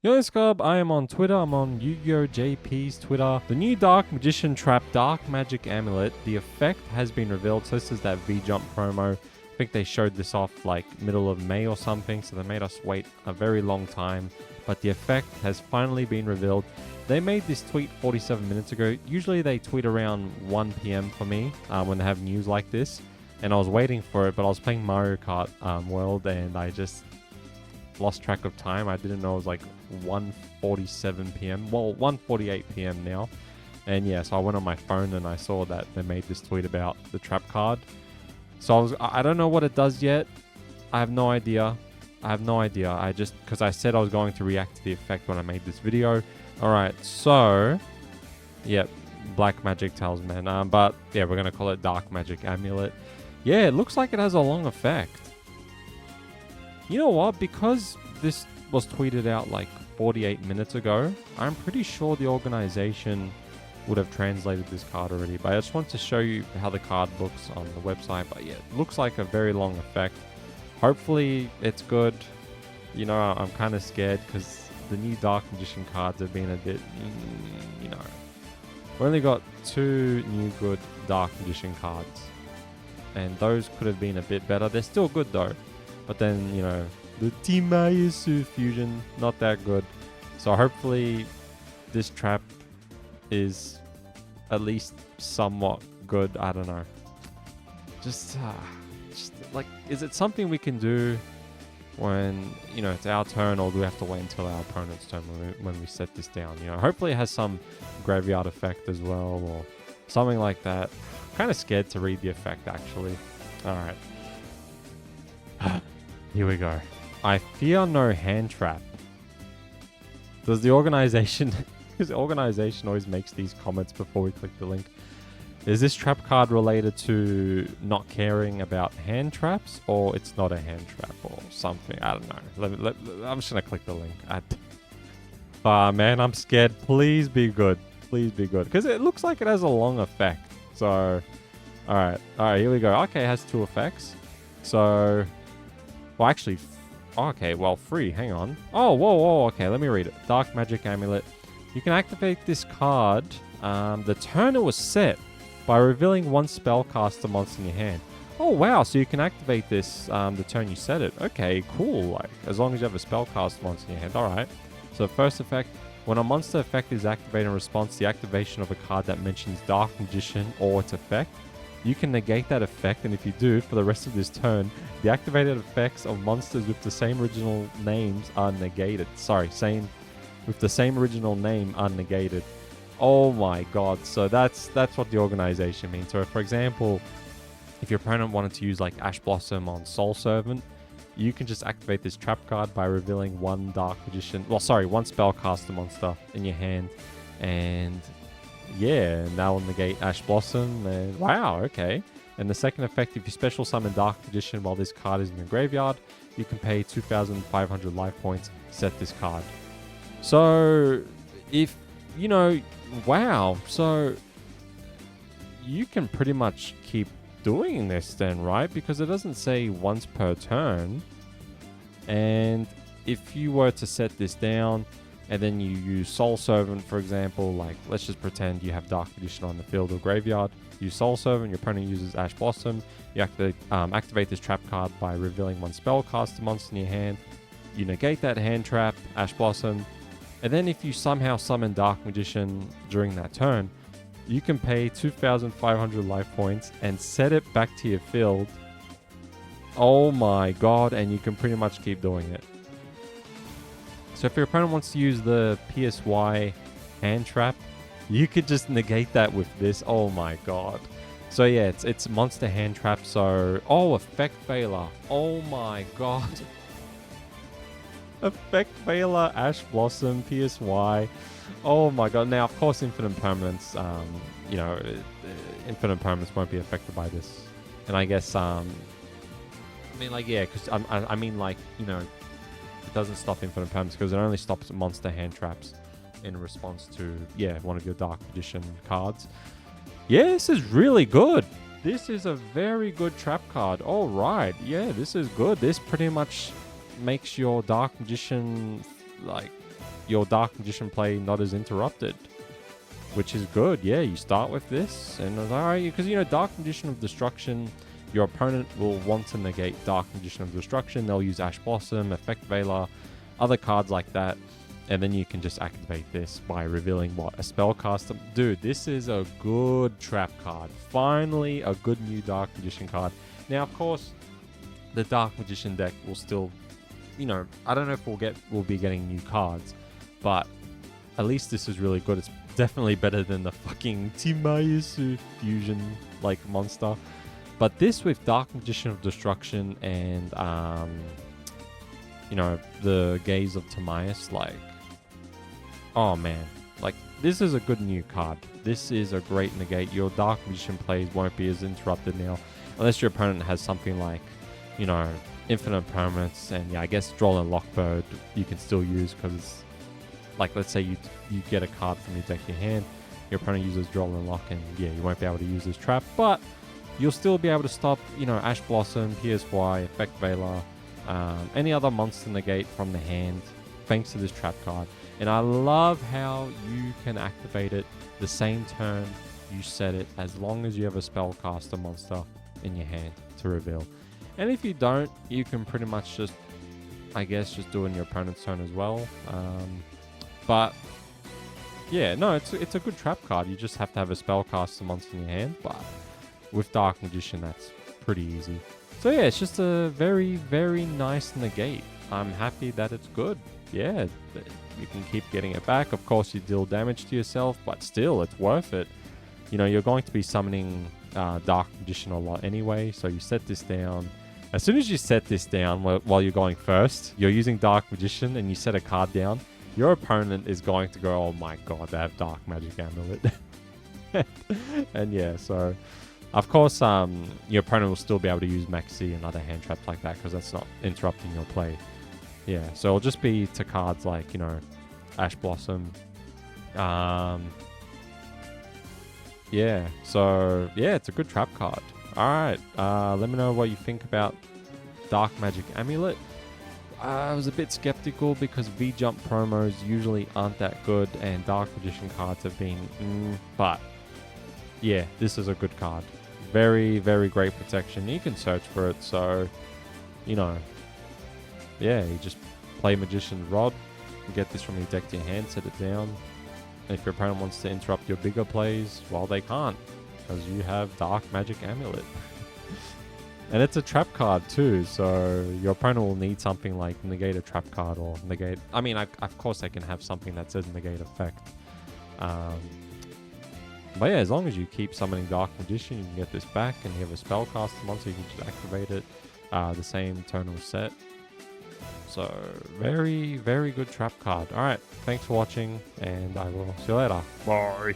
Yo, Scub, I am on Twitter. I'm on Yu-Gi-Oh! JP's Twitter. The new Dark Magician Trap Dark Magic Amulet. The effect has been revealed. So this is that V-Jump promo. I think they showed this off like middle of May or something. So they made us wait a very long time. But the effect has finally been revealed. They made this tweet 47 minutes ago. Usually they tweet around 1 p.m. for me when they have news like this. And I was waiting for it, but I was playing Mario Kart World and I just lost track of time. I didn't know it was like 1:47 p.m. Well, 1:48 p.m. now. And yeah, so I went on my phone and I saw that they made this tweet about the trap card. So I don't know what it does yet. I have no idea. I just, because I said I was going to react to the effect when I made this video. Alright, so yep, Black Magic Talisman. But yeah, we're gonna call it Dark Magic Amulet. Yeah, it looks like it has a long effect. You know what? Because this was tweeted out like 48 minutes ago, I'm pretty sure the organization would have translated this card already. But I just want to show you how the card looks on the website. But yeah, it looks like a very long effect. Hopefully it's good. You know, I'm kind of scared because the new Dark Magician cards have been a bit, you know. We only got 2 new good Dark Magician cards. And those could have been a bit better. They're still good though. But then, you know, the Timaeus fusion, not that good. So hopefully this trap is at least somewhat good. I don't know. Just like, is it something we can do when, you know, it's our turn, or do we have to wait until our opponent's turn when we set this down? You know, hopefully it has some graveyard effect as well, or something like that. Kind of scared to read the effect, actually. All right. Here we go. I fear no hand trap. Does the organization... Because the organization always makes these comments before we click the link. Is this trap card related to not caring about hand traps, or it's not a hand trap or something? I don't know. I'm just going to click the link. Man, I'm scared. Please be good. Please be good. Because it looks like it has a long effect. So, alright, here we go. Okay, it has 2 effects. So, well, actually, okay, well, 3, hang on. Oh, whoa, okay, let me read it. Dark Magic Amulet. You can activate this card the turn it was set by revealing 1 spellcaster monster in your hand. Oh, wow, so you can activate this the turn you set it. Okay, cool, like, as long as you have a spellcaster monster in your hand, alright. So, first effect. When a monster effect is activated in response to the activation of a card that mentions Dark Magician or its effect, you can negate that effect, and if you do, for the rest of this turn, the activated effects of monsters with the same original names are negated. With the same original name are negated. Oh my god, so that's what the organization means. So for example, if your opponent wanted to use like Ash Blossom on Soul Servant, you can just activate this trap card by revealing 1 Dark Magician, 1 spellcaster monster in your hand. And yeah, and that will negate Ash Blossom. And wow, okay. And the second effect, if you special summon Dark Magician while this card is in your graveyard, you can pay 2,500 life points, set this card. So, if, you know, wow, so you can pretty much keep doing this then, right? Because it doesn't say once per turn. And if you were to set this down and then you use Soul Servant, for example, like let's just pretend you have Dark Magician on the field or graveyard, use Soul Servant, your opponent uses Ash Blossom, you activate this trap card by revealing 1 spellcaster monster in your hand, you negate that hand trap, Ash Blossom, and then if you somehow summon Dark Magician during that turn, you can pay 2,500 life points and set it back to your field. Oh my god, and you can pretty much keep doing it. So if your opponent wants to use the PSY hand trap, you could just negate that with this. Oh my god. So yeah, it's monster hand trap. So, oh, Effect Veiler. Oh my god. Effect Veiler, Ash Blossom, PSY. Oh my god. Now, of course, Infinite Permanence, you know, Infinite Permanence won't be affected by this. And I guess, I mean, like, yeah, because I mean, like, you know, it doesn't stop Infinite Permanence because it only stops monster hand traps in response to, yeah, one of your Dark Magician cards. Yeah, this is really good. This is a very good trap card. All right. Yeah, this is good. This pretty much makes your Dark Magician, like, your Dark Magician play not as interrupted, which is good. Yeah, you start with this, and alright, because you know Dark Magician of Destruction, your opponent will want to negate Dark Magician of Destruction. They'll use Ash Blossom, Effect Veiler, other cards like that, and then you can just activate this by revealing what? A spellcaster. Dude, this is a good trap card. Finally, a good new Dark Magician card. Now, of course, the Dark Magician deck will still, you know, I don't know if we'll be getting new cards, but at least this is really good. It's definitely better than the fucking Timaeus fusion like monster. But this with Dark Magician of Destruction and you know, the Gaze of Timaeus, like, oh man, like, this is a good new card. This is a great negate. Your Dark Magician plays won't be as interrupted now, unless your opponent has something like, you know, infinite permanents, and yeah, I guess Droll and Lockbird you can still use, because, like, let's say you get a card from your deck to your hand, your opponent uses Droll and Lock, and yeah, you won't be able to use this trap, but you'll still be able to stop, you know, Ash Blossom, PSY, Effect Veiler, any other monster negate from the hand, thanks to this trap card. And I love how you can activate it the same turn you set it, as long as you have a spellcaster monster in your hand to reveal. And if you don't, you can pretty much just, I guess, just do it in your opponent's turn as well. But yeah, no, it's a good trap card. You just have to have a spellcaster monster in your hand, but with Dark Magician, that's pretty easy. So yeah, it's just a very, very nice negate. I'm happy that it's good. Yeah, you can keep getting it back. Of course, you deal damage to yourself, but still, it's worth it. You know, you're going to be summoning Dark Magician a lot anyway, so you set this down. As soon as you set this down while you're going first, you're using Dark Magician and you set a card down, your opponent is going to go, oh my god, they have Dark Magic Amulet. And yeah, so of course, your opponent will still be able to use Maxi and other hand traps like that, because that's not interrupting your play. Yeah, so it'll just be to cards like, you know, Ash Blossom. Yeah, so yeah, it's a good trap card. Alright, let me know what you think about Dark Magic Amulet. I was a bit skeptical because V-Jump promos usually aren't that good, and Dark Magician cards have been but yeah, this is a good card. Very, very great protection. You can search for it, so, you know, yeah, you just play Magician's Rod, you get this from your deck to your hand, set it down. And if your opponent wants to interrupt your bigger plays, well, they can't, because you have Dark Magic Amulet. And it's a trap card too, so your opponent will need something like negate a trap card or negate... I mean, of course they can have something that says negate effect. But yeah, as long as you keep summoning Dark Magician, you can get this back, and you have a spellcaster monster, you can just activate it the same turn will set. So, very, very good trap card. Alright, thanks for watching, and I will see you later. Bye!